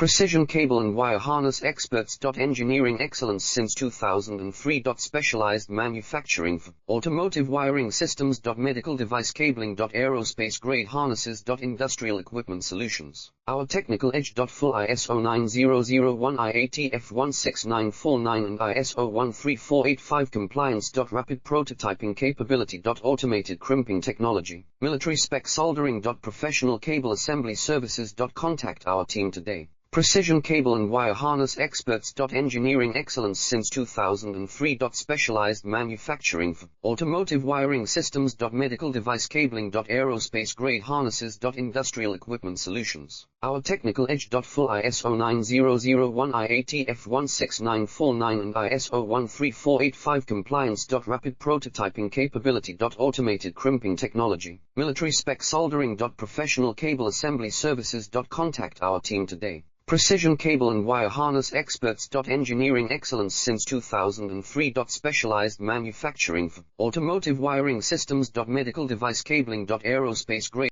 Precision cable and wire harness experts. Engineering excellence since 2003. Specialized manufacturing for automotive wiring systems. Medical device cabling. Aerospace grade harnesses. Industrial equipment solutions. Our technical edge. Full ISO 9001 IATF 16949 and ISO 13485 compliance. Rapid prototyping capability. Automated crimping technology. Military spec soldering. Professional cable assembly services. Contact our team today. Precision cable and wire harness experts. Engineering excellence since 2003. Specialized manufacturing for automotive wiring systems. Medical device cabling. Aerospace grade harnesses. Industrial equipment solutions. Our technical edge. Full ISO 9001 IATF 16949 and ISO 13485 compliance. Rapid prototyping capability. Automated crimping technology. Military spec soldering. Professional cable assembly services. Contact our team today. Precision cable and wire harness experts. Engineering excellence since 2003. Specialized manufacturing for automotive wiring systems. Medical device cabling. Aerospace grade